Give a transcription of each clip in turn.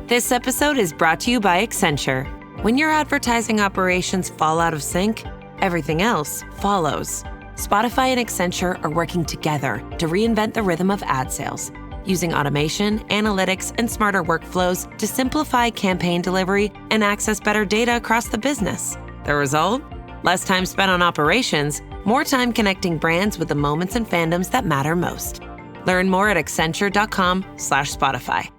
This episode is brought to you by Accenture. When your advertising operations fall out of sync, everything else follows. Spotify and Accenture are working together to reinvent the rhythm of ad sales, using automation, analytics, and smarter workflows to simplify campaign delivery and access better data across the business. The result? Less time spent on operations, more time connecting brands with the moments and fandoms that matter most. Learn more at accenture.com/Spotify.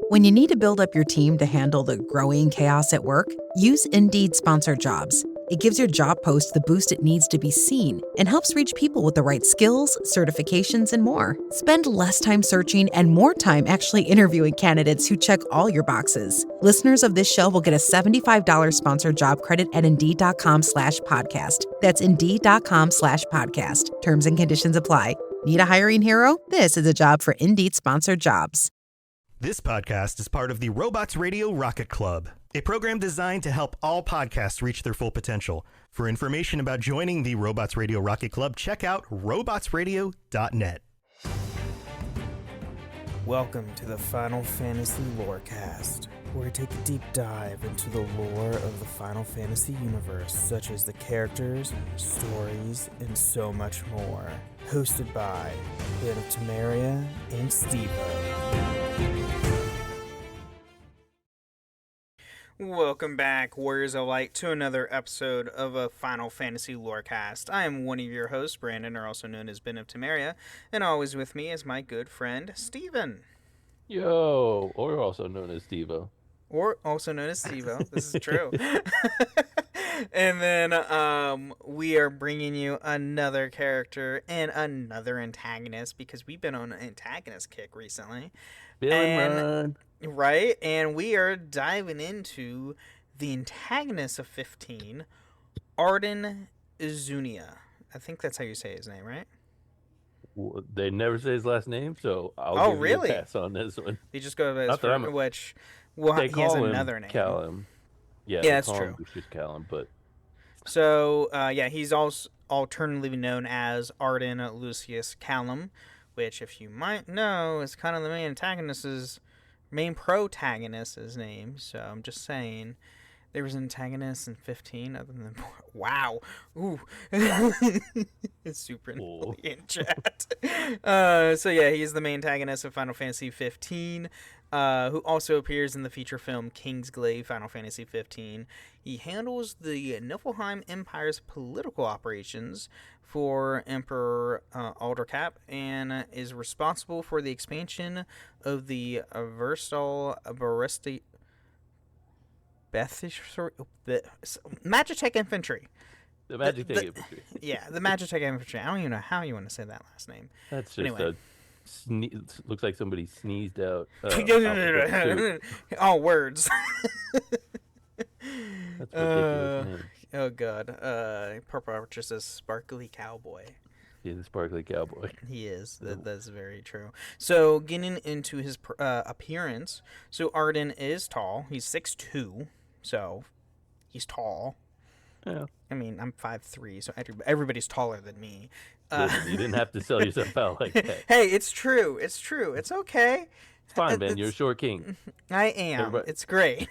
When you need to build up your team to handle the growing chaos at work, use Indeed Sponsored Jobs. It gives your job post the boost it needs to be seen and helps reach people with the right skills, certifications, and more. Spend less time searching and more time actually interviewing candidates who check all your boxes. Listeners of this show will get a $75 sponsored job credit at Indeed.com/podcast. That's Indeed.com/podcast. Terms and conditions apply. Need a hiring hero? This is a job for Indeed Sponsored Jobs. This podcast is part of the Robots Radio Rocket Club, a program designed to help all podcasts reach their full potential. For information about joining the Robots Radio Rocket Club, check out robotsradio.net. Welcome to the Final Fantasy Lorecast, where we take a deep dive into the lore of the Final Fantasy universe, such as the characters, stories, and so much more. Hosted by Ben of Temeria and Steve-O. Welcome back, Warriors of Light, to another episode of a Final Fantasy Lorecast. I am one of your hosts, Brandon, or also known as Ben of Temeria, and always with me is my good friend, Steven. Yo, or also known as Steve-O. Or also known as Steve-O. This is true. And then we are bringing you another character and another antagonist, because we've been on an antagonist kick recently. Run. Right, and we are diving into the antagonist of 15, Ardyn Izunia. I think that's how you say his name, right? Well, they never say his last name, so I'll give you a pass on this one. They just go by his first, which he has another name. Callum. Yeah, that's true. It's just Callum, but so he's also alternatively known as Ardyn Lucius Callum, which, if you might know, is kind of the main protagonist's name. So I'm just saying, there was an antagonist in 15 other than wow, ooh, it's super in chat. He's the main antagonist of Final Fantasy 15, who also appears in the feature film Kingsglaive Final Fantasy 15. He handles the Niflheim Empire's political operations for Emperor Aldercap, and is responsible for the expansion of the Versal Barista Magitech Infantry. The Magitech Infantry. Yeah, the Magitech Infantry. I don't even know how you want to say that last name. That's just looks like somebody sneezed out. All words. That's ridiculous name. Oh god. Purple Archer says Sparkly Cowboy. He's a sparkly cowboy. He is. That's very true. So, getting into his appearance, so Ardyn is tall. He's 6'2", so he's tall. Yeah. I mean, I'm 5'3", so everybody's taller than me. Listen, you didn't have to sell yourself out like that. Hey, it's true. It's true. It's okay. It's fine, Ben. You're a short king. I am. It's great.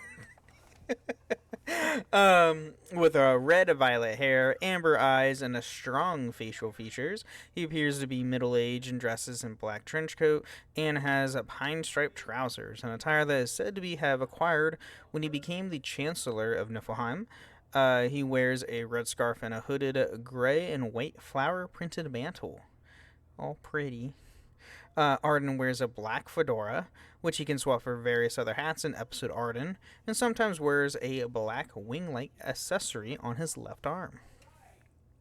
With a red violet hair, amber eyes, and a strong facial features, he appears to be middle-aged and dresses in black trench coat and has a pine-striped trousers, an attire that is said to have acquired when he became the Chancellor of Niflheim. He wears a red scarf and a hooded gray and white flower-printed mantle. All pretty. Ardyn wears a black fedora, which he can swap for various other hats in Episode Ardyn, and sometimes wears a black wing-like accessory on his left arm.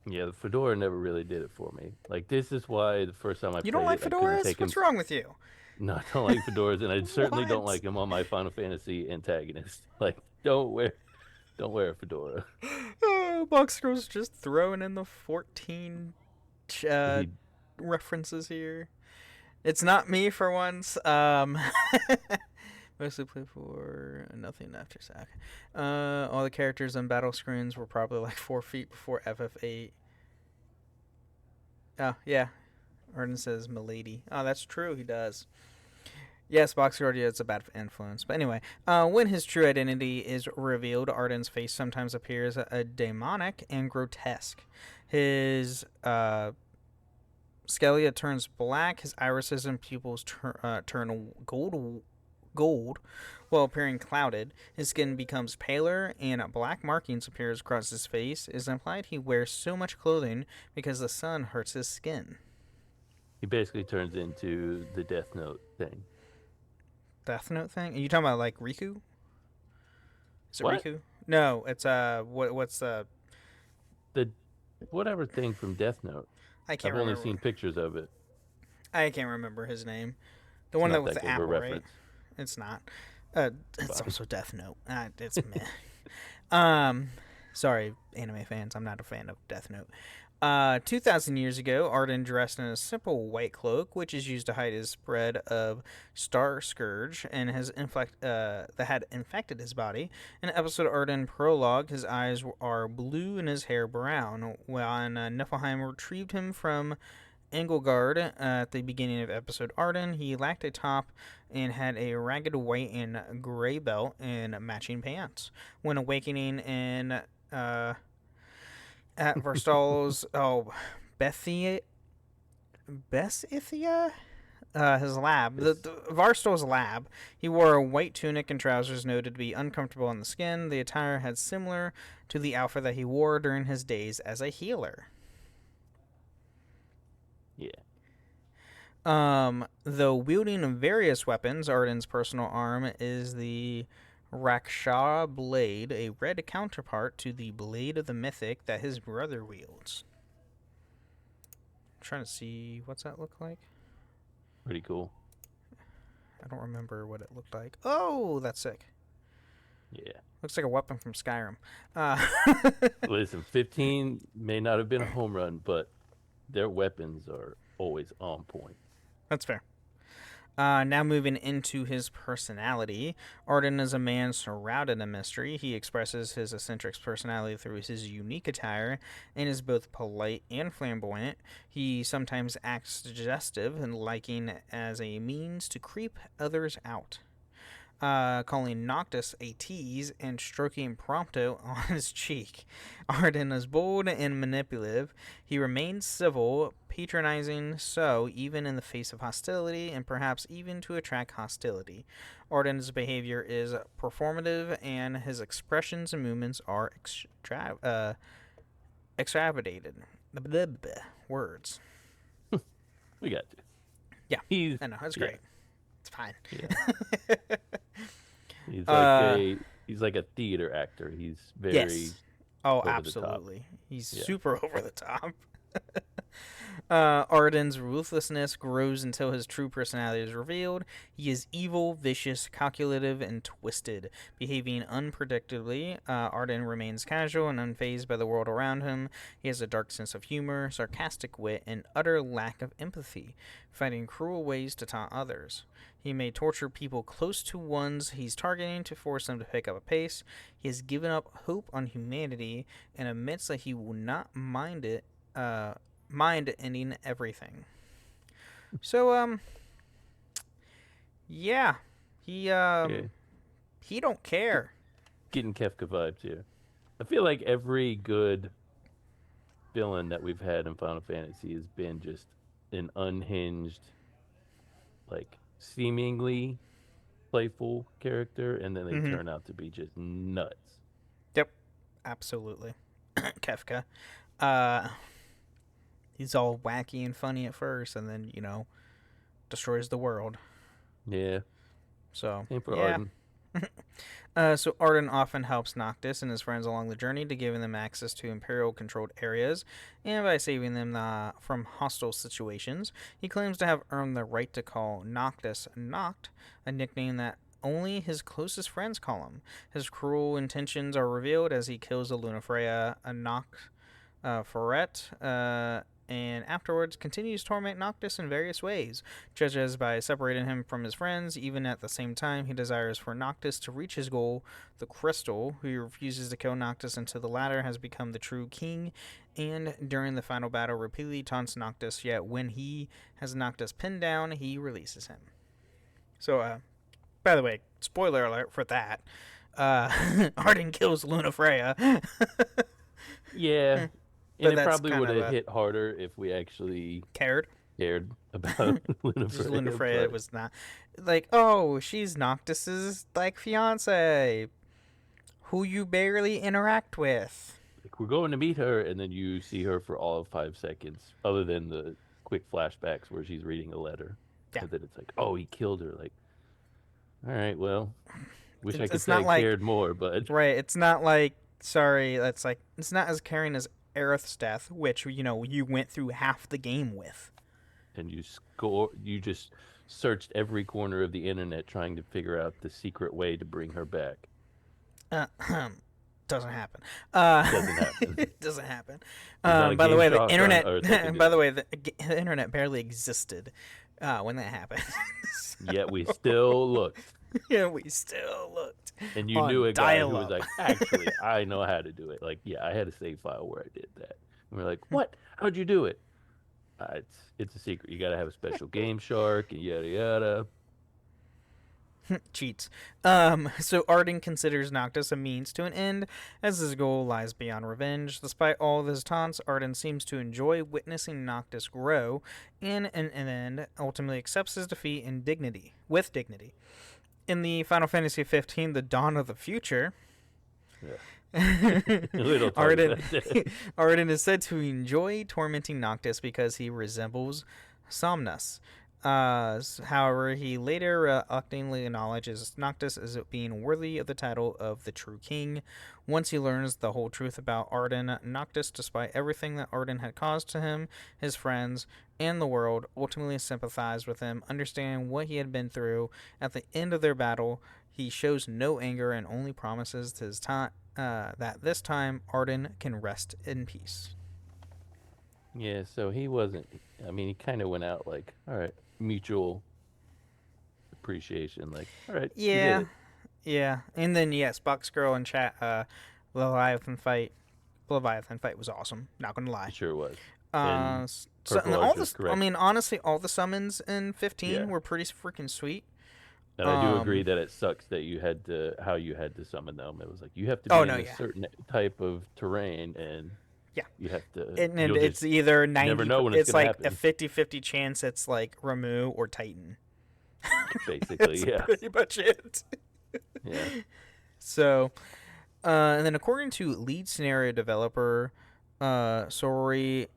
Yeah, the fedora never really did it for me. Like, this is why the first time I played it, You don't like fedoras? What's wrong with you? No, I don't like fedoras, and I certainly don't like them on my Final Fantasy antagonist. Like, don't wear a fedora. Boxcro's just throwing in the 14 references here. It's not me for once. Mostly play for nothing after sack. All the characters on battle screens were probably like 4 feet before FF8. Oh, yeah. Ardyn says Milady. Oh, that's true. He does. Yes, Boxguard, yeah, it's a bad influence. But anyway, when his true identity is revealed, Ardyn's face sometimes appears demonic and grotesque. His scalia turns black, his irises and pupils turn gold while appearing clouded. His skin becomes paler, and black markings appear across his face. It is implied he wears so much clothing because the sun hurts his skin. He basically turns into the Death Note thing. Death Note thing? Are you talking about like Riku? Is it What? Riku? No, it's what's The whatever thing from Death Note. I can't I've only remember. seen pictures of it. I can't remember his name. The It's one not that with that the good of a apple, right? reference. It's not. It's Fine. also Death Note. It's meh. Sorry, anime fans. I'm not a fan of Death Note. 2,000 years ago, Ardyn dressed in a simple white cloak, which is used to hide his spread of Star Scourge, and that had infected his body. In the episode Ardyn Prologue, his eyes are blue and his hair brown. When Niflheim retrieved him from Engelgard at the beginning of episode Ardyn, he lacked a top and had a ragged white and gray belt and matching pants. When awakening in at Verstal's Besithia, his lab, the Varstal's lab, he wore a white tunic and trousers noted to be uncomfortable on the skin. The attire had similar to the outfit that he wore during his days as a healer. Yeah. Though wielding various weapons, Ardyn's personal arm is the Raksha blade, a red counterpart to the blade of the mythic that his brother wields. I'm trying to see what's that look like. Pretty cool. I don't remember what it looked like. Oh, that's sick. Yeah. Looks like a weapon from Skyrim. Listen, 15 may not have been a home run, but their weapons are always on point. That's fair. Now moving into his personality, Ardyn is a man surrounded in mystery. He expresses his eccentric personality through his unique attire and is both polite and flamboyant. He sometimes acts suggestive and liking as a means to creep others out. Calling Noctis a tease and stroking Prompto on his cheek. Ardyn is bold and manipulative. He remains civil, patronizing so even in the face of hostility, and perhaps even to attract hostility. Ardyn's behavior is performative, and his expressions and movements are extravagated. Words. We got to. Yeah, He's, I know, that's great. It's fine. Yeah. He's like a theater actor. He's very Yes. Oh, over the top. absolutely. He's Yeah. super over the top. Ardyn's ruthlessness grows until his true personality is revealed. He is evil, vicious, calculative, and twisted, behaving unpredictably. Ardyn remains casual and unfazed by the world around him. He has a dark sense of humor, sarcastic wit, and utter lack of empathy, finding cruel ways to taunt others. He may torture people close to ones he's targeting to force them to pick up a pace. He has given up hope on humanity and admits that he will not mind ending everything. So, yeah, he don't care. Getting Kefka vibes here. I feel like every good villain that we've had in Final Fantasy has been just an unhinged, like seemingly playful character, and then they turn out to be just nuts. Yep, absolutely. Kefka. He's all wacky and funny at first, and then, destroys the world. Yeah. So, Same for yeah. Ardyn. So Ardyn often helps Noctis and his friends along the journey to giving them access to Imperial-controlled areas, and by saving them from hostile situations. He claims to have earned the right to call Noctis Noct, a nickname that only his closest friends call him. His cruel intentions are revealed as he kills the Lunafreya Ferret, and afterwards continues to torment Noctis in various ways, such as by separating him from his friends. Even at the same time, he desires for Noctis to reach his goal, the Crystal, who refuses to kill Noctis until the latter has become the true king, and during the final battle repeatedly taunts Noctis, yet when he has Noctis pinned down, he releases him. So, by the way, spoiler alert for that. Ardyn kills Luna Freya. Yeah, and But it that's probably kind would of have hit harder if we actually cared. cared about Luna Just Luna Freya. Freya But was not like, oh, she's Noctis's like fiance, who you barely interact with. like, we're going to meet her, and then you see her for all of 5 seconds, other than the quick flashbacks where she's reading a letter, Yeah. and then it's like, oh, he killed her. Like, all right, well, wish I could It's say I not like cared more, but right. It's not like sorry. That's like it's not as caring as Aerith's death, which you went through half the game with. and you just searched every corner of the internet trying to figure out the secret way to bring her back. Doesn't happen. Doesn't happen. It doesn't happen. There's not a By the game way, the shock on internet. Earth that can do By it. the way, the internet barely existed when that happened. Yet we still looked, Yeah, we still looked. and you on knew a guy who was dial-up. like, actually, I know how to do it. Like, yeah, I had a save file where I did that. And we're like, what? How'd you do it? It's a secret. You got to have a special game shark and yada yada. Cheats. So Ardyn considers Noctis a means to an end, as his goal lies beyond revenge. Despite all of his taunts, Ardyn seems to enjoy witnessing Noctis grow, and in an end, ultimately accepts his defeat with dignity. In the Final Fantasy XV, The Dawn of the Future, Little Ardyn, target. Ardyn is said to enjoy tormenting Noctis because he resembles Somnus. However, he later reluctantly acknowledges Noctis as being worthy of the title of the True King. Once he learns the whole truth about Ardyn, Noctis, despite everything that Ardyn had caused to him, his friends, and the world, ultimately sympathized with him, understanding what he had been through. At the end of their battle, he shows no anger and only promises to his that this time Ardyn can rest in peace. Yeah, so he wasn't. I mean, he kind of went out like, all right, mutual appreciation. Like, all right, you did Yeah, it. yeah. And then yes, Box Girl and chat. Leviathan fight was awesome. Not gonna lie. It sure was. Uh, And s- so, and Purple all Arch was this. I correct. mean, honestly, all the summons in 15 Yeah. were pretty freaking sweet. And I do agree Um, that it sucks that how you had to summon them. It was like you have to be Oh, in no, a yeah. certain type of terrain, and Yeah. you have to. And you'll it's just either 90. never know when it's It's gonna like happen. a 50-50 chance. It's like Ramu or Titan. basically, That's yeah, pretty much it. yeah. So, and then according to lead scenario developer Sori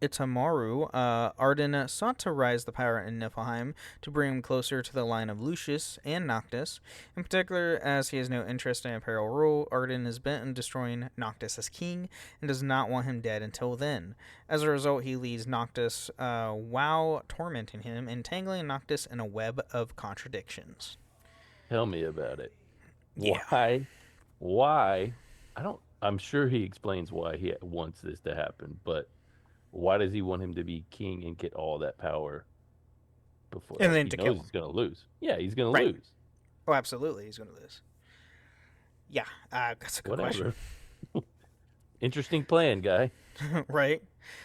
Itamaru, Ardyn sought to rise the power in Niflheim to bring him closer to the line of Lucius and Noctis. In particular, as he has no interest in Imperial rule, Ardyn is bent on destroying Noctis as king and does not want him dead until then. As a result, he leads Noctis while tormenting him, entangling Noctis in a web of contradictions. Tell me about it. Yeah. Why? Why? I don't. I'm sure he explains why he wants this to happen, but why does he want him to be king and get all that power before? And like, then he to knows kill he's gonna lose. Yeah, he's gonna Right. lose. Oh, absolutely, he's going to lose. Yeah, that's a good Whatever. question. Interesting plan, guy. Right?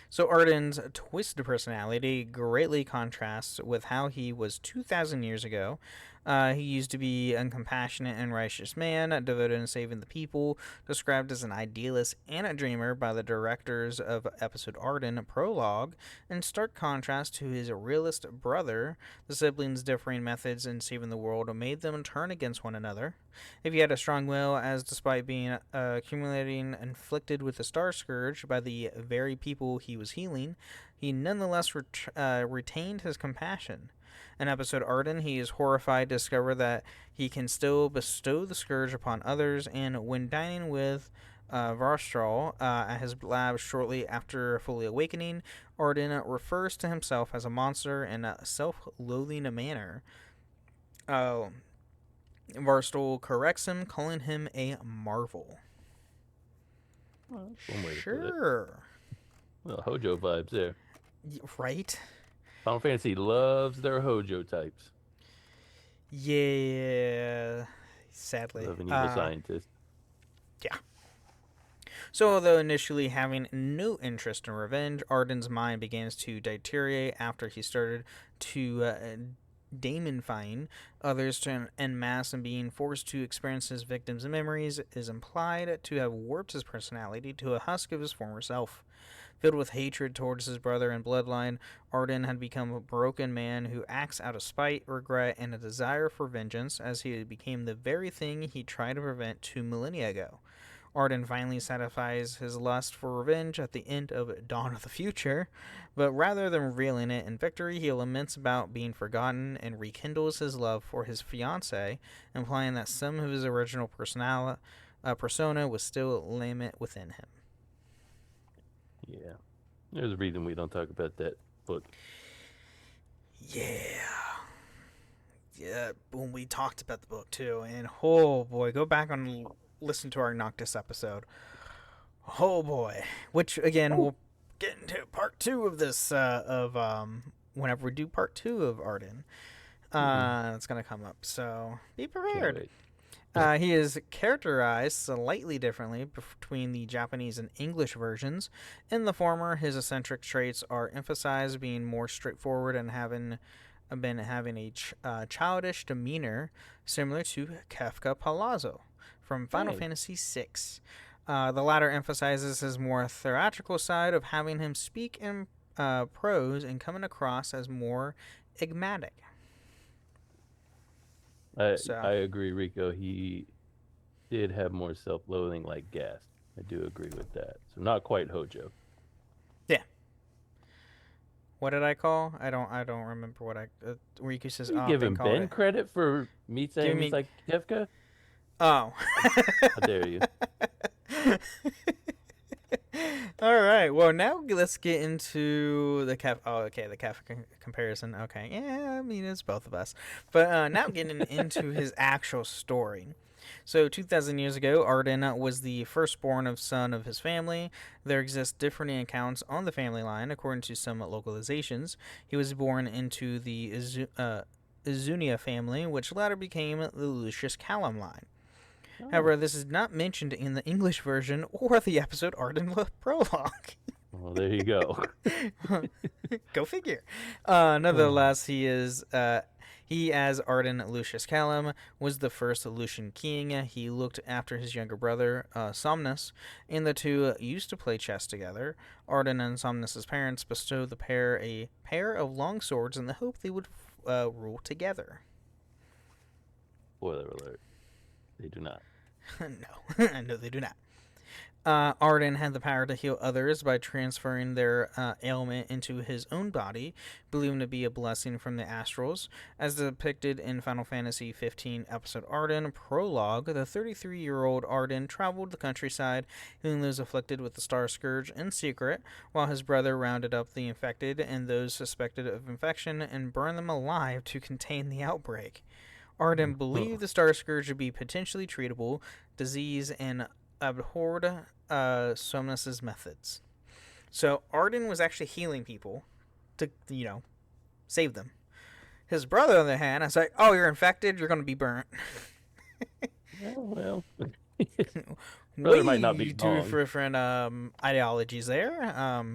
So Ardyn's twisted personality greatly contrasts with how he was 2,000 years ago. He used to be a compassionate and righteous man, devoted to saving the people, described as an idealist and a dreamer by the directors of episode Ardyn Prologue, in stark contrast to his realist brother. The siblings' differing methods in saving the world made them turn against one another. If he had a strong will, as despite being accumulating inflicted with the Star Scourge by the very people he was healing, he nonetheless retained his compassion. In episode Ardyn, he is horrified to discover that he can still bestow the scourge upon others, and when dining with Varstral at his lab shortly after fully awakening, Ardyn refers to himself as a monster in a self-loathing manner. Varstral corrects him, calling him a marvel. Well, that's one way to put it. Sure. Well, Hojo vibes there. Right? Final Fantasy loves their Hojo types. Yeah. Sadly. Love an evil scientist. Yeah. So, although initially having no interest in revenge, Ardyn's mind begins to deteriorate after he started to Damon-fying others to en masse and being forced to experience his victims' memories is implied to have warped his personality to a husk of his former self. Filled with hatred towards his brother and bloodline, Ardyn had become a broken man who acts out of spite, regret, and a desire for vengeance as he became the very thing he tried to prevent 2 millennia ago. Ardyn finally satisfies his lust for revenge at the end of Dawn of the Future, but rather than revealing it in victory, he laments about being forgotten and rekindles his love for his fiancée, implying that some of his original persona was still latent within him. Yeah. There's a reason we don't talk about that book. Yeah. When we talked about the book too, and oh boy, go back and listen to our Noctis episode. Oh boy. Which again we'll get into part 2 of this whenever we do part 2 of Ardyn. It's gonna come up, so be prepared. He is characterized slightly differently between the Japanese and English versions. In the former, his eccentric traits are emphasized, being more straightforward and having a childish demeanor similar to Kefka Palazzo from Final Fantasy VI. The latter emphasizes his more theatrical side of having him speak in prose and coming across as more enigmatic. I agree, Rico. He did have more self-loathing like Gast. I do agree with that. So not quite Hojo. Yeah. What did I call? I don't remember what I. Riku says. You giving Ben credit for me saying he's like Kefka? Oh. How dare you? All right. Well, now let's get into the Kefka. Oh, okay. The Kefka comparison. Okay. Yeah, I mean, it's both of us. But now getting into his actual story. So 2,000 years ago, Ardyn was the firstborn son of his family. There exist different accounts on the family line, according to some localizations. He was born into the Izunia family, which later became the Lucius Callum line. However, this is not mentioned in the English version or the episode Ardyn prologue. Well, there you go. Go figure. Nevertheless, he as Ardyn Lucius Callum was the first Lucian king. He looked after his younger brother, Somnus, and the two used to play chess together. Ardyn and Somnus's parents bestowed the pair a pair of long swords in the hope they would rule together. Spoiler alert. They do not. No, they do not. Ardyn had the power to heal others by transferring their ailment into his own body, believed to be a blessing from the astrals. As depicted in Final Fantasy XV episode Ardyn Prologue, the 33-year-old Ardyn traveled the countryside, healing those afflicted with the Star Scourge in secret, while his brother rounded up the infected and those suspected of infection and burned them alive to contain the outbreak. Ardyn believed the Star Scourge would be potentially treatable disease and abhorred Somnus's methods. So Ardyn was actually healing people to, save them. His brother, on the other hand, is like, oh, you're infected, you're going to be burnt. Well. Brother might not be two different ideologies there.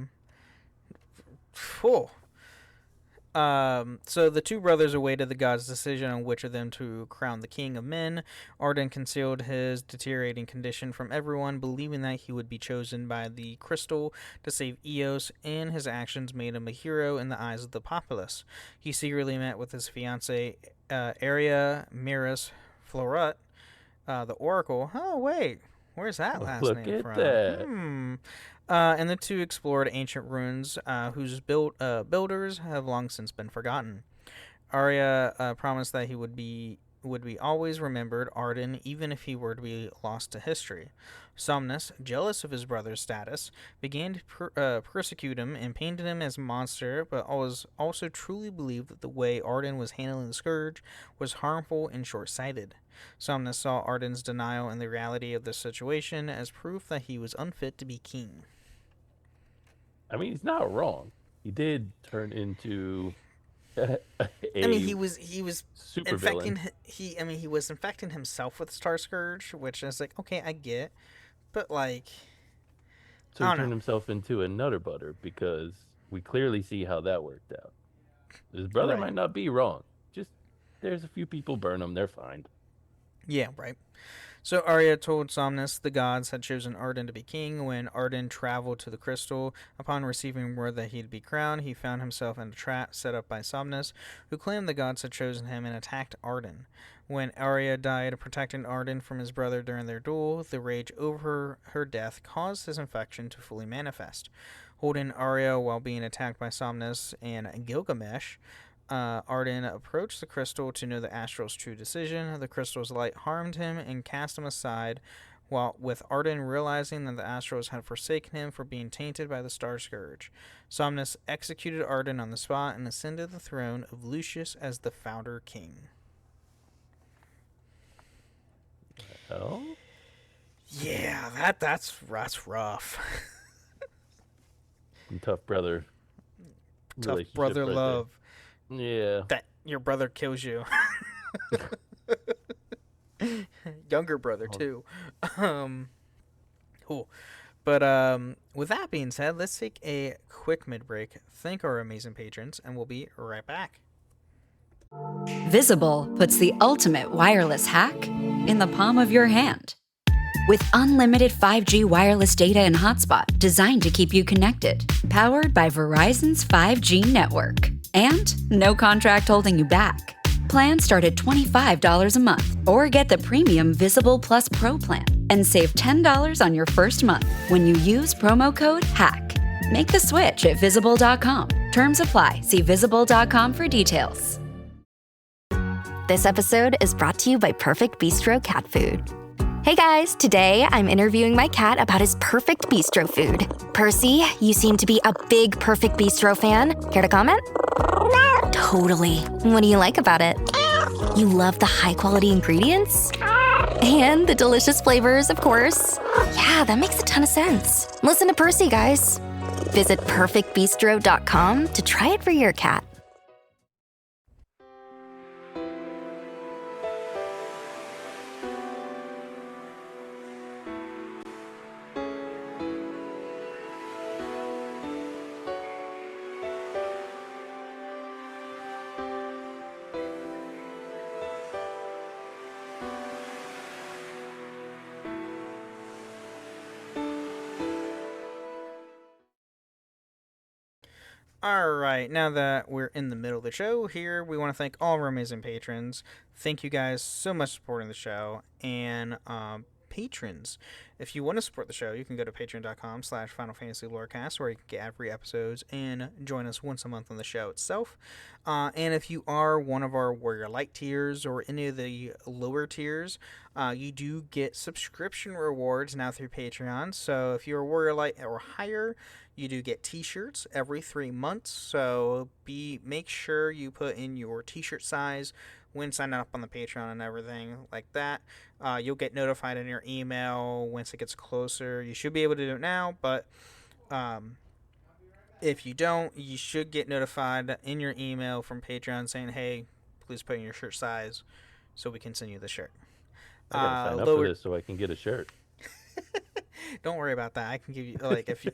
So the two brothers awaited the god's decision on which of them to crown the king of men. Ardyn concealed his deteriorating condition from everyone, believing that he would be chosen by the crystal to save Eos, and his actions made him a hero in the eyes of the populace. He secretly met with his fiancée, Aria Miras Florut, the Oracle. Oh, wait. Where's that last name from? Look at that. And the two explored ancient ruins whose builders have long since been forgotten. Arya promised that he would be always remembered Ardyn, even if he were to be lost to history. Somnus, jealous of his brother's status, began to persecute him and painted him as a monster, but also truly believed that the way Ardyn was handling the Scourge was harmful and short-sighted. Somnus saw Ardyn's denial and the reality of the situation as proof that he was unfit to be king. I mean, he's not wrong. He did turn into he was super infecting villain. He was infecting himself with Star Scourge, which is like, okay, I get, but like, So he turned himself into a nutter butter because we clearly see how that worked out. His brother might not be wrong. Just there's a few people burn them. They're fine. Yeah, right. So Arya told Somnus the gods had chosen Ardyn to be king. When Ardyn traveled to the crystal, upon receiving word that he'd be crowned, he found himself in a trap set up by Somnus, who claimed the gods had chosen him and attacked Ardyn. When Arya died protecting Ardyn from his brother during their duel, the rage over her death caused his infection to fully manifest. Holding Arya while being attacked by Somnus and Gilgamesh, Ardyn approached the crystal to know the astral's true decision. The crystal's light harmed him and cast him aside, while with Ardyn realizing that the astrals had forsaken him for being tainted by the Star Scourge. Somnus executed Ardyn on the spot and ascended the throne of Lucius as the founder king. Oh? Yeah, that's rough. Some tough brother. Tough brother right love. There. Yeah. That your brother kills you. Younger brother too. Cool. But with that being said, let's take a quick mid-break, thank our amazing patrons, and we'll be right back. Visible puts the ultimate wireless hack in the palm of your hand. With unlimited 5G wireless data and hotspot designed to keep you connected, powered by Verizon's 5G network. And no contract holding you back. Plans start at $25 a month, or get the premium Visible Plus Pro plan and save $10 on your first month when you use promo code HACK. Make the switch at Visible.com. Terms apply. See Visible.com for details. This episode is brought to you by Perfect Bistro Cat Food. Hey guys, today I'm interviewing my cat about his perfect bistro food. Percy, you seem to be a big Perfect Bistro fan. Care to comment? Totally. What do you like about it? You love the high quality ingredients? And the delicious flavors, of course. Yeah, that makes a ton of sense. Listen to Percy, guys. Visit perfectbistro.com to try it for your cat. Alright, now that we're in the middle of the show here, we want to thank all of our amazing patrons. Thank you guys so much for supporting the show. And patrons, if you want to support the show, you can go to patreon.com/Final Fantasy Lorecast, where you can get ad-free episodes and join us once a month on the show itself. And if you are one of our Warrior Light tiers or any of the lower tiers, you do get subscription rewards now through Patreon. So if you're a Warrior Light or higher, you do get t-shirts every 3 months. So make sure you put in your t-shirt size when signing up on the Patreon and everything like that. You'll get notified in your email once it gets closer. You should be able to do it now, but if you don't, you should get notified in your email from Patreon saying, hey, please put in your shirt size so we can send you the shirt. I gotta sign up for this so I can get a shirt. Don't worry about that. I can give you, like, if you,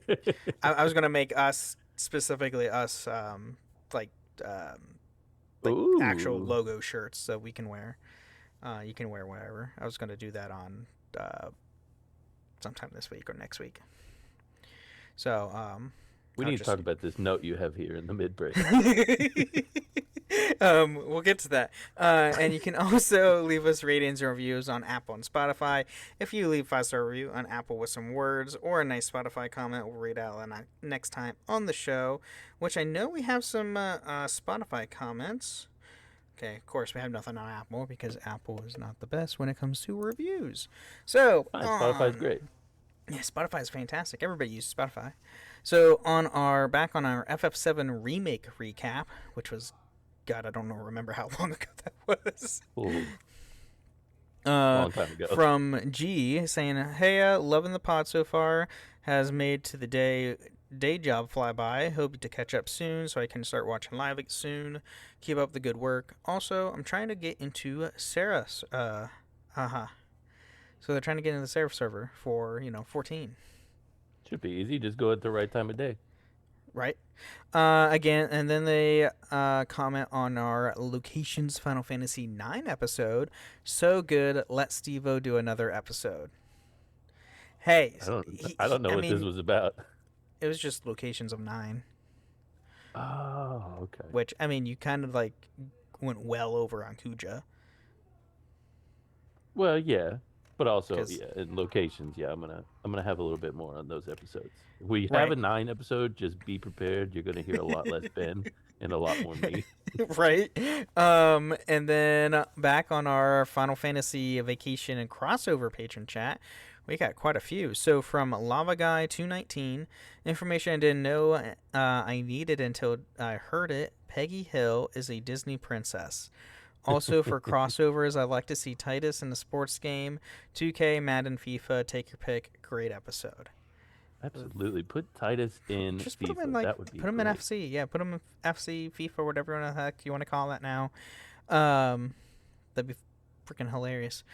I was gonna make us specifically actual logo shirts so we can wear. You can wear whatever. I was gonna do that on sometime this week or next week. So we need to talk about this note you have here in the mid-break. We'll get to that. And you can also leave us ratings and reviews on Apple and Spotify. If you leave 5-star review on Apple with some words or a nice Spotify comment, we'll read out next time on the show, which I know we have some Spotify comments. Okay, of course, we have nothing on Apple because Apple is not the best when it comes to reviews. So Spotify's great. Yeah, Spotify is fantastic. Everybody uses Spotify. So on our FF7 remake recap, which was, God, I don't remember how long ago that was. Ooh. Long time ago. From G saying, hey, loving the pod so far. Has made to the day job fly by. Hope to catch up soon so I can start watching live soon. Keep up the good work. Also, I'm trying to get into Sarah. So they're trying to get into the Sarah server for 14. Should be easy. Just go at the right time of day. Right. Again, and then they comment on our Locations Final Fantasy IX episode. So good, let Steve-O do another episode. Hey, I don't know I what this mean, was about. it was just Locations of 9. Oh, okay. Which, I mean, you kind of like went well over on Kuja. Well, yeah, but also 'Cause- yeah, in locations. Yeah, I'm gonna have a little bit more on those episodes. If we have Right. a 9 episode, just be prepared. You're gonna hear a lot less Ben and a lot more me. Right. And then back on our Final Fantasy Vacation and Crossover patron chat, we got quite a few. So from Lava Guy 219, information I didn't know I needed until I heard it. Peggy Hill is a Disney princess. Also for crossovers, I'd like to see Titus in the sports game, 2K, Madden, FIFA. Take your pick. Great episode. Absolutely, put Titus in Just FIFA. put him in That would be put him in great. FC. Yeah, put him in FC, FIFA, whatever the heck you want to call that now. That'd be freaking hilarious.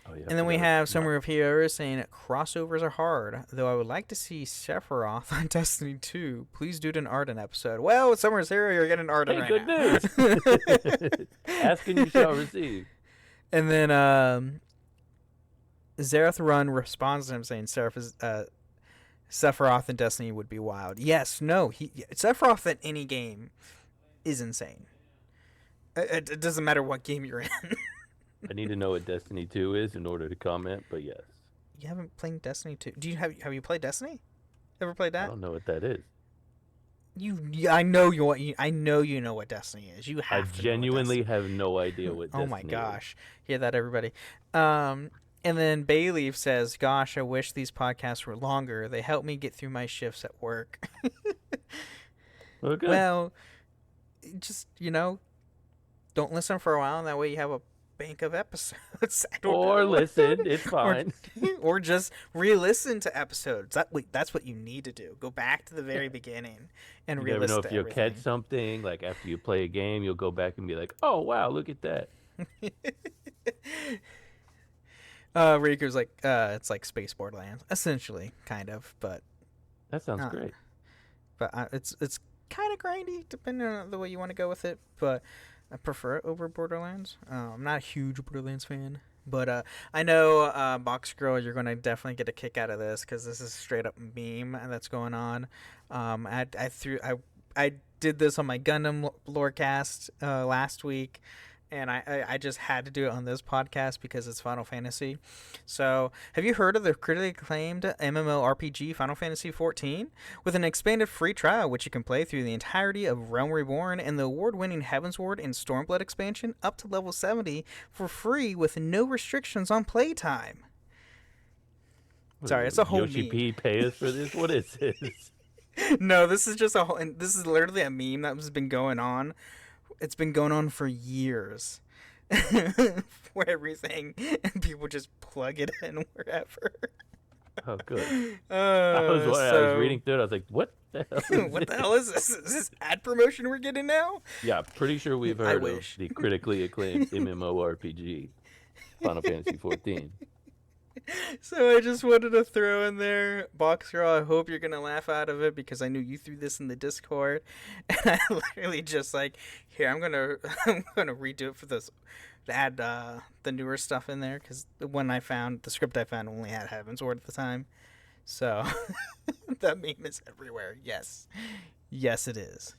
Oh, yeah, And then we forgot have about- Summer of Heroes saying crossovers are hard, though I would like to see Sephiroth on Destiny 2. Please do it an Ardyn episode. Well, with Summer's Hero, you're getting Ardyn Hey, right good now. news. Ask and you shall receive. And then Zareth Run responds to him saying Sephiroth in Destiny would be wild. Yes, no, Sephiroth in any game is insane. It doesn't matter what game you're in. I need to know what Destiny 2 is in order to comment, but yes. You haven't played Destiny 2? Do you have you played Destiny? Ever played I that? don't know what that is. I know you know what Destiny is. You I have to know what genuinely Destiny- have no idea what Destiny Oh my is. gosh. Hear that, everybody. And then Bayleaf says, gosh, I wish these podcasts were longer. They help me get through my shifts at work. Well, good. Well, just, don't listen for a while, and that way you have a bank of episodes. I don't or know. listen, it's fine. Or just re-listen to episodes. That's what you need to do. Go back to the very beginning and You never re-listen know to if you'll everything. catch something. Like after you play a game, you'll go back and be like, "Oh wow, look at that." Riku's like, it's like Space Borderlands, essentially, kind of, but That sounds great. it's kind of grindy depending on the way you want to go with it. But I prefer it over Borderlands. I'm not a huge Borderlands fan, but I know Box Girl, you're gonna definitely get a kick out of this because this is straight up meme that's going on. I did this on my Gundam Lorecast last week. And I just had to do it on this podcast because it's Final Fantasy. So, have you heard of the critically acclaimed MMORPG Final Fantasy XIV? With an expanded free trial, which you can play through the entirety of Realm Reborn and the award-winning Heavensward and Stormblood expansion up to level 70 for free with no restrictions on playtime. Sorry, it's a whole Yoshi meme. P pay us for this. What is this? No, this is just this is literally a meme that has been going on. It's been going on for years. For everything, and people just plug it in wherever. Oh, good. I was reading through it. I was like, "What the hell? Is What the this?" hell is this? Is this ad promotion we're getting now? Yeah, pretty sure we've I heard of wish. the critically acclaimed MMORPG, Final Fantasy XIV. So I just wanted to throw in there, Box Girl, I hope you're gonna laugh out of it because I knew you threw this in the Discord, and I literally just like, here I'm gonna redo it for this, to add the newer stuff in there because the script I found only had Heavensward at the time, so that meme is everywhere. Yes, it is.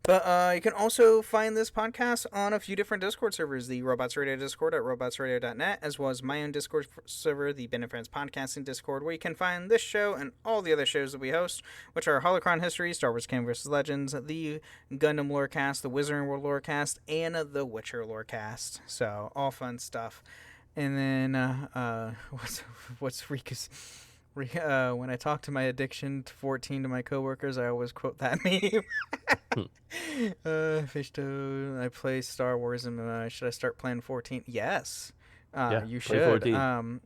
But you can also find this podcast on a few different Discord servers. The Robots Radio Discord at robotsradio.net, as well as my own Discord server, the Ben and Friends Podcasting Discord, where you can find this show and all the other shows that we host, which are Holocron History, Star Wars Canon vs. Legends, the Gundam Lorecast, the Wizarding World Lorecast, and the Witcher Lorecast. So, all fun stuff. And then, what's Rika's... when I talk to my addiction to 14 to my coworkers, I always quote that meme. Fishto, I play Star Wars, and should I start playing 14? Yes, Yeah, you play should. 14.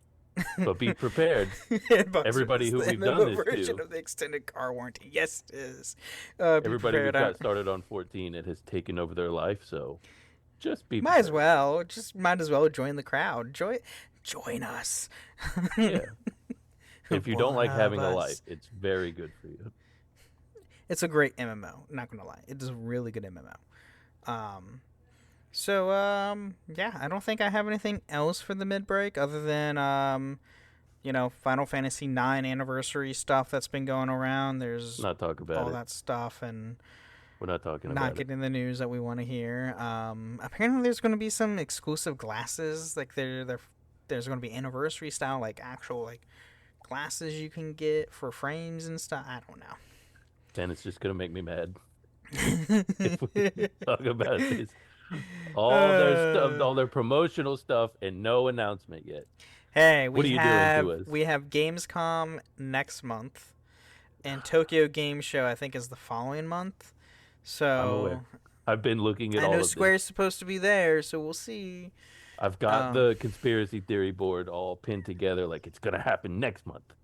But be prepared. Xbox Everybody is who the we've done MMO this version to. of the extended car warranty. Yes, it is. Be Everybody who prepared. got started on 14, it has taken over their life, so just be Might as prepared. might as well join the crowd. Join us. Yeah. If you don't like One having of a us. life, it's very good for you. It's a great MMO. Not gonna lie, it is a really good MMO. Yeah, I don't think I have anything else for the mid break other than Final Fantasy IX anniversary stuff that's been going around. There's Not talk about all it. that stuff and We're not talking not about it. getting the news that we want to hear. Apparently there's going to be some exclusive glasses. Like there's going to be anniversary style, like actual like glasses you can get for frames and stuff. I don't know. And it's just gonna make me mad if we talk about this. All their stuff, all their promotional stuff, and no announcement yet. Hey, what are you doing to us? We have Gamescom next month, and Tokyo Game Show I think is the following month. So I'm aware. I've been looking at all of I know this. Square's supposed to be there, so we'll see. I've got the conspiracy theory board all pinned together, like it's gonna happen next month.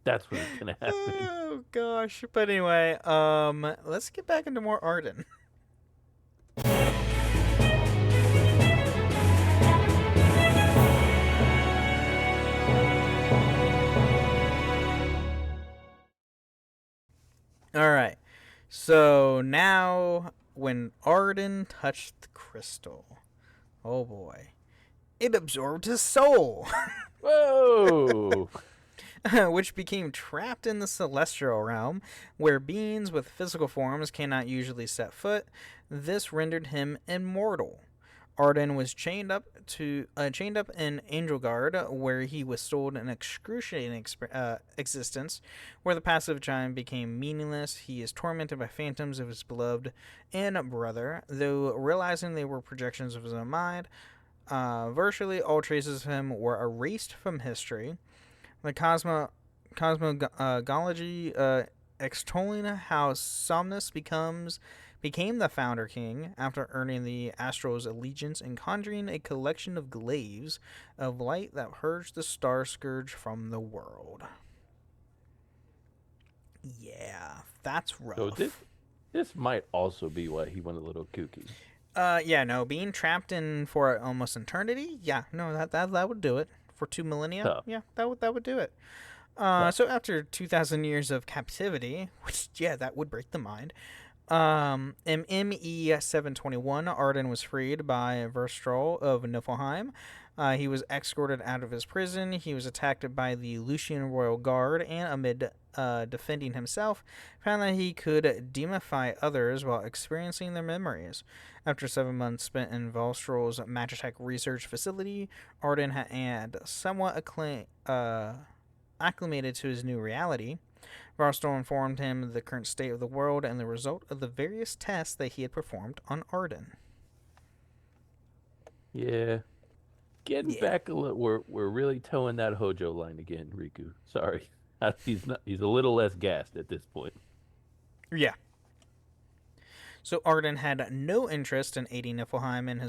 That's when it's gonna happen. Oh gosh! But anyway, let's get back into more Ardyn. All right. So now, when Ardyn touched the crystal, oh boy, it absorbed his soul. Whoa! Which became trapped in the celestial realm, where beings with physical forms cannot usually set foot. This rendered him immortal. Ardyn was chained up in Angelgard, where he withstood an excruciating existence, where the passage time became meaningless. He is tormented by phantoms of his beloved and brother, though realizing they were projections of his own mind. Virtually all traces of him were erased from history. The cosmogology extolling how Somnus became the Founder King after earning the Astral's allegiance and conjuring a collection of glaives of light that purged the Star Scourge from the world. Yeah, that's rough. So this might also be why he went a little kooky. Being trapped in for almost eternity. Yeah, no, that would do it. For 2 millennia, Tough. Yeah, that would do it. So after 2,000 years of captivity, which that would break the mind. In ME 721, Ardyn was freed by Verstrol of Niflheim. He was escorted out of his prison. He was attacked by the Lucian Royal Guard, and amid defending himself, found that he could demify others while experiencing their memories. After 7 months spent in Valstrol's Magitech research facility, Ardyn had somewhat acclimated to his new reality. Valstrol informed him of the current state of the world and the result of the various tests that he had performed on Ardyn. Yeah. Getting back a little, we're really towing that Hojo line again, Riku. Sorry. He's a little less gassed at this point. Yeah. So Ardyn had no interest in aiding Niflheim in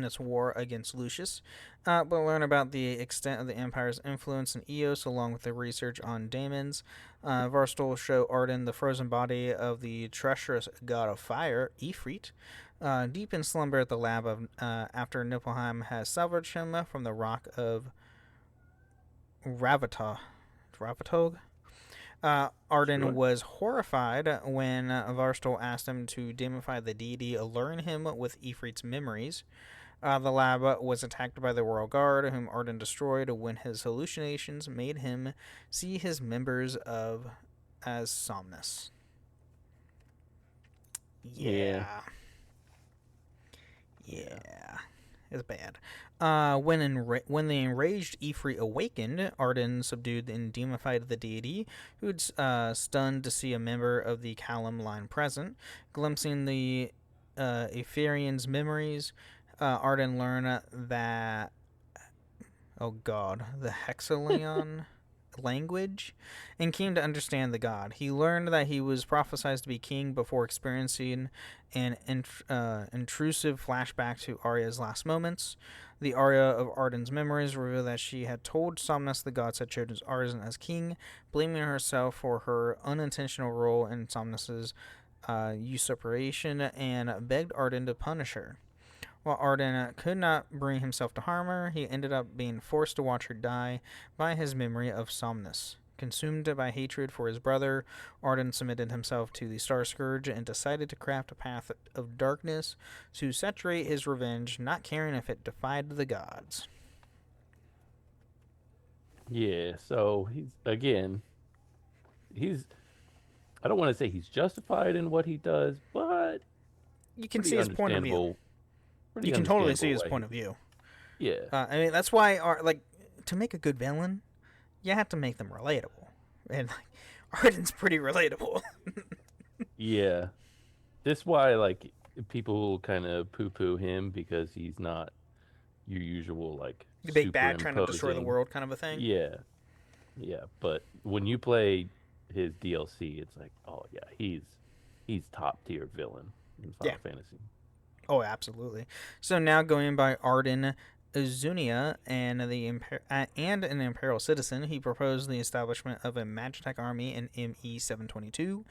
its war against Lucius, but learned about the extent of the Empire's influence in Eos along with the research on daemons. Verstrol showed Ardyn the frozen body of the treacherous god of fire, Ifrit, deep in slumber at the lab of after Niflheim has salvaged him from the rock of Ravatog. Ardyn was horrified when Verstrol asked him to demify the deity, alluring him with Ifrit's memories. The lab was attacked by the Royal Guard, whom Ardyn destroyed when his hallucinations made him see his members as Somnus. Yeah. It's bad. When the enraged Ifrit awakened, Ardyn subdued and demonified the deity, who'd stunned to see a member of the Callum line present. Glimpsing the Epherian's memories, Ardyn learned that, the Hexaleon language, and came to understand the god. He learned that he was prophesied to be king before experiencing an intrusive flashback to Arya's last moments. The Arya of Ardyn's memories revealed that she had told Somnus the gods had chosen Ardyn as king, blaming herself for her unintentional role in Somnus's usurpation, and begged Ardyn to punish her. While Ardyn could not bring himself to harm her, he ended up being forced to watch her die by his memory of Somnus. Consumed by hatred for his brother, Ardyn submitted himself to the Star Scourge and decided to craft a path of darkness to saturate his revenge, not caring if it defied the gods. Yeah, so he's I don't want to say he's justified in what he does, but You can pretty see his point of view. understandable. Pretty You can totally see understandable his why point of view. Yeah. I mean, that's why, to make a good villain, you have to make them relatable. And, Ardyn's pretty relatable. Yeah. This why like people kind of poo-poo him because he's not your usual like The big bad trying to destroy the superimposing- world kind of a thing. Yeah. Yeah, but when you play his DLC, it's like, oh yeah, he's top tier villain in Final Fantasy. Oh, absolutely. So now going by Ardyn Izunia and an imperial citizen, he proposed the establishment of a Magitech army in ME 722.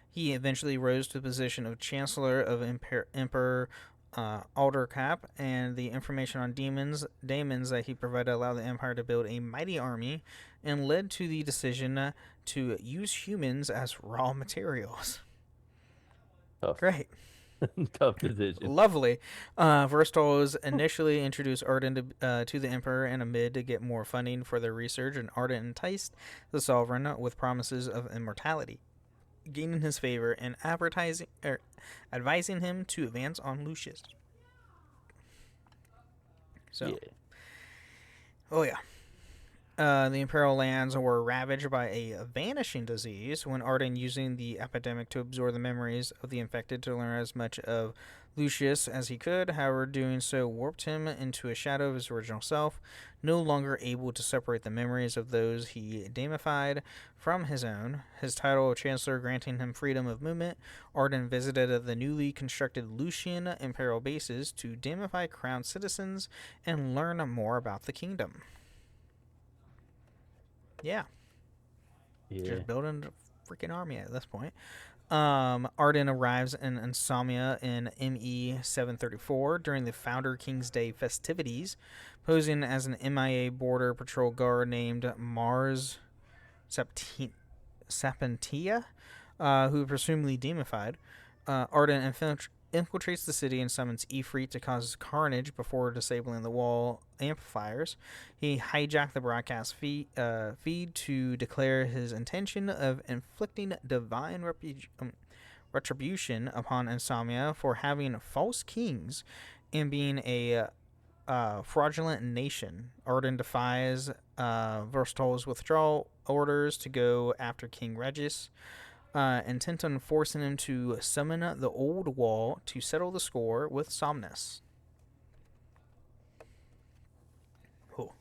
He eventually rose to the position of Chancellor of Emperor Aldercap, and the information on daemons that he provided allowed the Empire to build a mighty army, and led to the decision to use humans as raw materials. Tough. Great. Tough decision. Lovely. Verstals initially introduced Ardyn to the Emperor and a bid to get more funding for their research, and Ardyn enticed the Sovereign with promises of immortality, gaining his favor and advising him to advance on Lucius. So, Yeah. oh yeah. The imperial lands were ravaged by a vanishing disease when Ardyn, using the epidemic to absorb the memories of the infected to learn as much of Lucius as he could. However, doing so warped him into a shadow of his original self, no longer able to separate the memories of those he daemified from his own. His title of Chancellor granting him freedom of movement, Ardyn visited the newly constructed Lucian imperial bases to daemify crowned citizens and learn more about the kingdom. Yeah. Just building a freaking army at this point. Ardyn arrives in Insomnia in ME 734 during the Founder King's Day festivities, posing as an MIA border patrol guard named Mars Sapentia, who presumably daemified. Ardyn infiltrates the city and summons Ifrit to cause carnage before disabling the wall amplifiers. He hijacked the broadcast feed to declare his intention of inflicting divine retribution upon Insomnia for having false kings and being a fraudulent nation. Ardyn defies Verstal's withdrawal orders to go after King Regis, intent on forcing him to summon the old wall to settle the score with Somnus. Cool.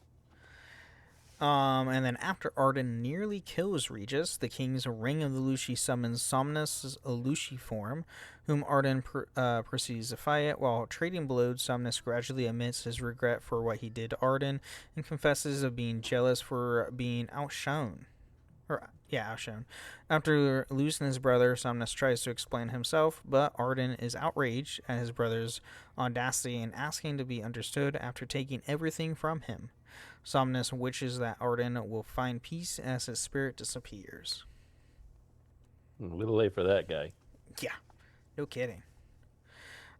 And then after Ardyn nearly kills Regis, the King's Ring of the Luci summons Somnus' Luci form, whom Ardyn proceeds to fight. While trading blows, Somnus gradually admits his regret for what he did to Ardyn and confesses of being jealous for being outshone. After losing his brother, Somnus tries to explain himself, but Ardyn is outraged at his brother's audacity and asking to be understood after taking everything from him. Somnus wishes that Ardyn will find peace as his spirit disappears. A little late for that guy. Yeah, no kidding.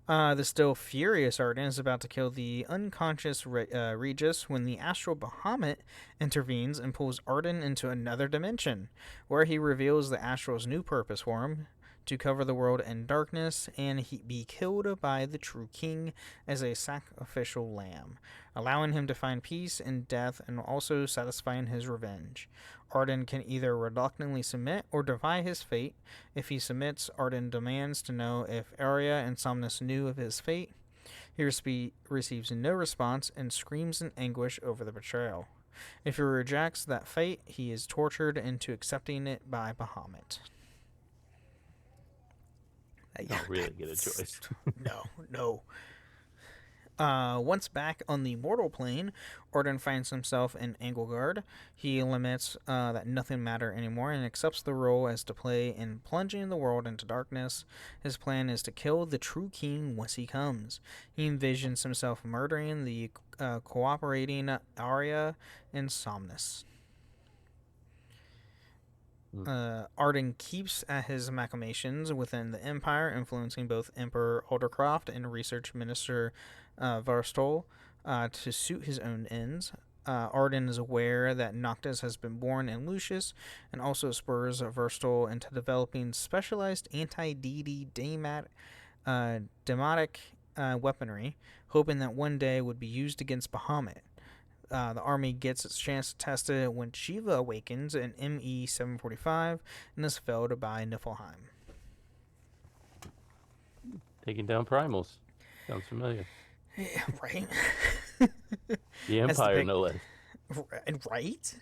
The still furious Ardyn is about to kill the unconscious Regis when the astral Bahamut intervenes and pulls Ardyn into another dimension, where he reveals the astral's new purpose for him: to cover the world in darkness and be killed by the true king as a sacrificial lamb, allowing him to find peace in death and also satisfying his revenge. Ardyn can either reluctantly submit or defy his fate. If he submits, Ardyn demands to know if Arya and Somnus knew of his fate. He receives no response and screams in anguish over the betrayal. If he rejects that fate, he is tortured into accepting it by Bahamut. Don't really get a choice. No. Once back on the mortal plane, Ardyn finds himself in Engelgard. He laments that nothing matters anymore and accepts the role as to play in plunging the world into darkness. His plan is to kill the true king once he comes. He envisions himself murdering the cooperating Arya and Somnus. Ardyn keeps at his machinations within the Empire, influencing both Emperor Aldercroft and Research Minister Varstol to suit his own ends. Ardyn is aware that Noctis has been born in Lucius, and also spurs Verstol into developing specialized anti-deity demotic weaponry, hoping that one day would be used against Bahamut. The army gets its chance to test it when Shiva awakens in ME 745 and is felled by Niflheim. Taking down primals. Sounds familiar. Right? The Empire, no less. Right?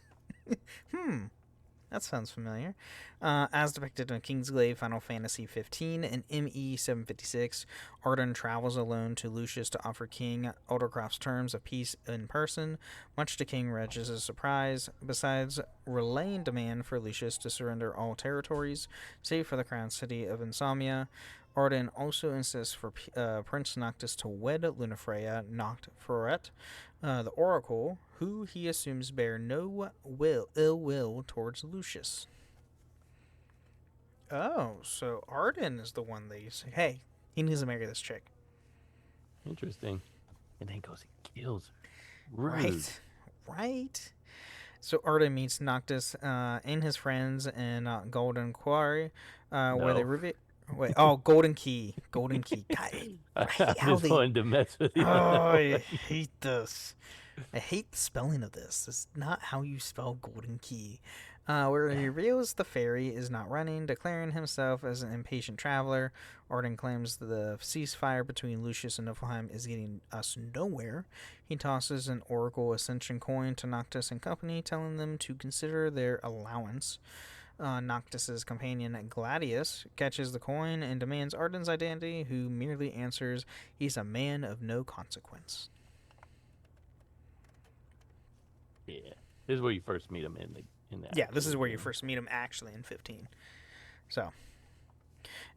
That sounds familiar. As depicted in Kingsglaive Final Fantasy 15 and ME 756, Ardyn travels alone to Lucius to offer King Aldercroft's terms of peace in person, much to King Regis' surprise. Besides relaying demand for Lucius to surrender all territories, save for the crown city of Insomnia, Ardyn also insists for Prince Noctis to wed Lunafreya Noct Floret, the Oracle, who he assumes bear no ill will towards Lucius. Oh, so Ardyn is the one that you say, hey, he needs to marry this chick. Interesting. And then goes and kills her. Rude. Right. So Ardyn meets Noctis and his friends in Golden Quarry, where they reveal... Wait, Golden Key. Golden Key. God, I just wanted to mess with you. I hate this. I hate the spelling of this. It's not how you spell Golden Key. Where he reveals the ferry is not running, declaring himself as an impatient traveler. Ardyn claims the ceasefire between Lucius and Niflheim is getting us nowhere. He tosses an Oracle Ascension coin to Noctis and company, telling them to consider their allowance. Noctis's companion Gladius catches the coin and demands Ardyn's identity, who merely answers he's a man of no consequence. Yeah, this is where you first meet him in that. Yeah, this is where you first meet him actually in 15. So,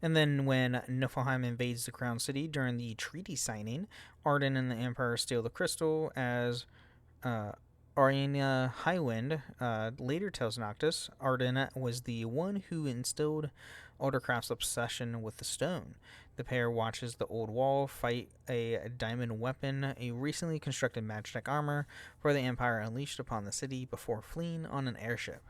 and then when Niflheim invades the Crown City during the treaty signing, Ardyn and the Emperor steal the crystal as Ardyn Highwind later tells Noctis Ardyn was the one who instilled Aldercroft's obsession with the stone. The pair watches the old wall fight a diamond weapon, a recently constructed magic armor for the Empire unleashed upon the city before fleeing on an airship.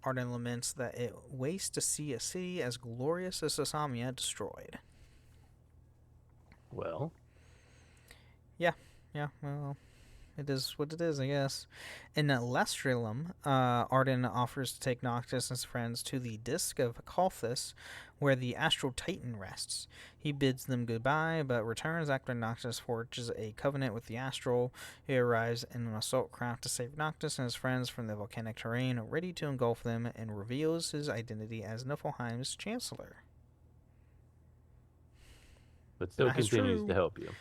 Ardyn laments that it wastes to see a city as glorious as Insomnia destroyed. Well. Yeah, well... It is what it is, I guess. In Lestrelum, Ardyn offers to take Noctis and his friends to the Disk of Calthus, where the Astral Titan rests. He bids them goodbye, but returns after Noctis forges a covenant with the Astral. He arrives in an assault craft to save Noctis and his friends from the volcanic terrain, ready to engulf them, and reveals his identity as Niflheim's Chancellor. But still continues to help you.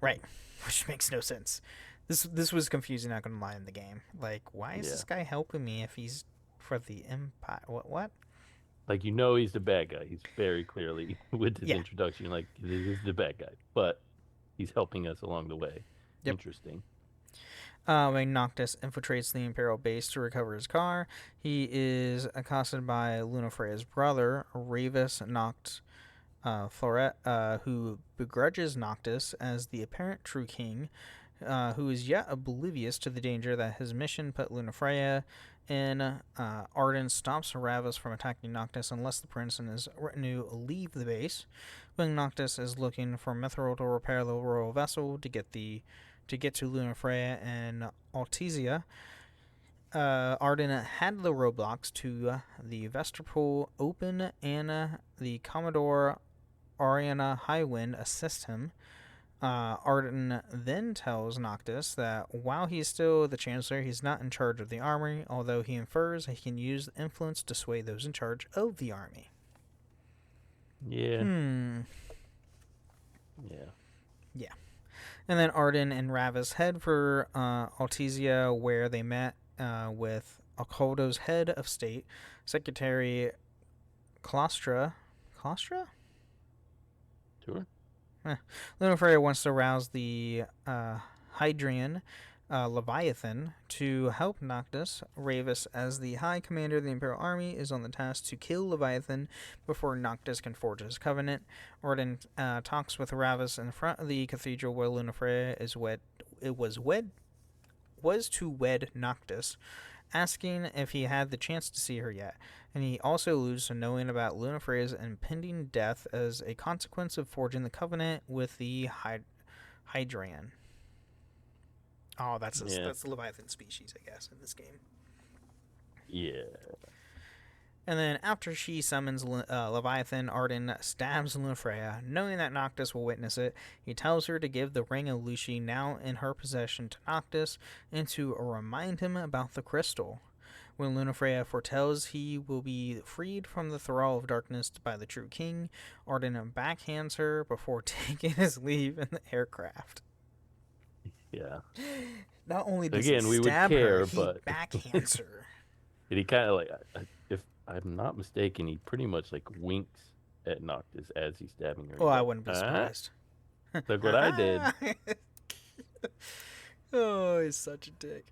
Right, which makes no sense. This was confusing, not gonna lie, in the game. Like, why is this guy helping me if he's for the Empire? What? Like, he's the bad guy. He's very clearly, with his introduction, like, this is the bad guy. But he's helping us along the way. Yep. Interesting. When Noctis infiltrates the Imperial base to recover his car, he is accosted by Lunafreya's brother, Ravis Noct Floret, who begrudges Noctis as the apparent true king, who is yet oblivious to the danger that his mission put Lunafreya in. Ardyn stops Ravis from attacking Noctis unless the prince and his retinue leave the base. When Noctis is looking for Mithril to repair the royal vessel to get to Lunafreya and Altizia, Ardyn had the roadblocks to the Vesterpool open, and the Commodore Ariana Highwind assists him. Ardyn then tells Noctis that while he's still the Chancellor, he's not in charge of the army, although he infers he can use the influence to sway those in charge of the army. Yeah. Yeah. And then Ardyn and Ravis head for Altizia, where they met with Alcoldo's head of state, Secretary Claustra. Claustra? Sure. Lunafreya wants to rouse the Hydrian Leviathan to help Noctis. Ravus, as the High Commander of the Imperial Army, is on the task to kill Leviathan before Noctis can forge his covenant. Ardyn talks with Ravus in front of the cathedral where Lunafreya was to wed Noctis, asking if he had the chance to see her yet. And he also alludes to knowing about Lunafreya's impending death as a consequence of forging the covenant with the Hydran. Oh, that's the Leviathan species, I guess, in this game. Yeah. And then after she summons Leviathan, Ardyn stabs Lunafreya. Knowing that Noctis will witness it, he tells her to give the Ring of Lucy, now in her possession, to Noctis, and to remind him about the crystal. When Lunafreya foretells he will be freed from the thrall of darkness by the true king, Ardyn backhands her before taking his leave in the aircraft. Yeah. Not only does Again, he we would stab care, her, he but backhands her. And he kind of if I'm not mistaken, he pretty much winks at Noctis as he's stabbing her. Oh, I wouldn't be surprised. Look what I did. Oh, he's such a dick.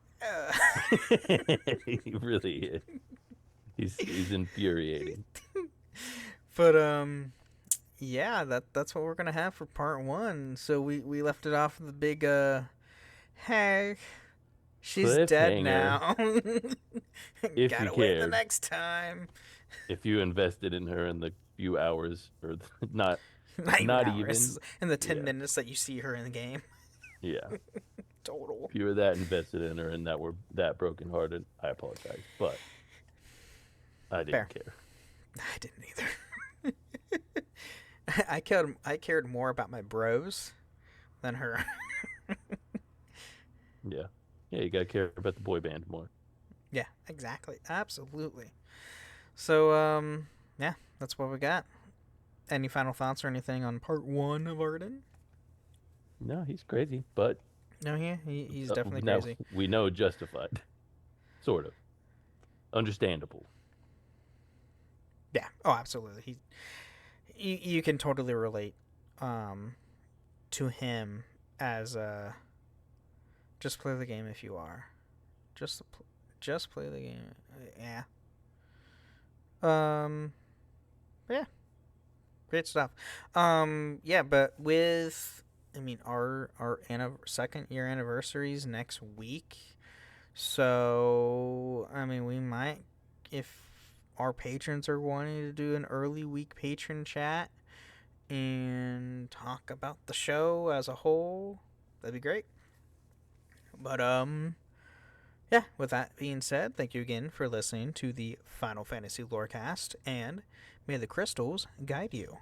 He really is. He's infuriating. But yeah, that's what we're gonna have for part 1. So we left it off with the big hey, she's dead now. If Gotta you wait the cared. next time. If you invested in her in the few hours, or not even hours, in the 10 minutes that you see her in the game. Yeah. Total. If you were that invested in her and that were that brokenhearted, I apologize, but I didn't care. I didn't either. I cared more about my bros than her. Yeah, you gotta care about the boy band more. Yeah, exactly, absolutely. So, yeah, that's what we got. Any final thoughts or anything on part 1 of Ardyn? No, he's crazy, but No, he's definitely now crazy. we know justified, sort of understandable. Yeah. Oh, absolutely. You can totally relate to him as just play the game if you are. Just play the game. Yeah. Yeah. Great stuff. Yeah, but with our second year anniversaries next week. So, we might, if our patrons are wanting to do an early week patron chat and talk about the show as a whole, that'd be great. But yeah, with that being said, thank you again for listening to the Final Fantasy Lorecast, and may the crystals guide you.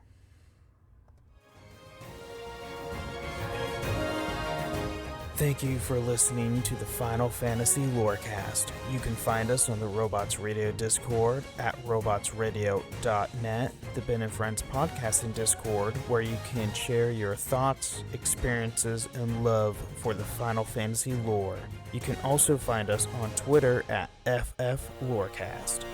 Thank you for listening to the Final Fantasy Lorecast. You can find us on the Robots Radio Discord at robotsradio.net, the Ben and Friends podcasting Discord, where you can share your thoughts, experiences, and love for the Final Fantasy lore. You can also find us on Twitter at FFLorecast.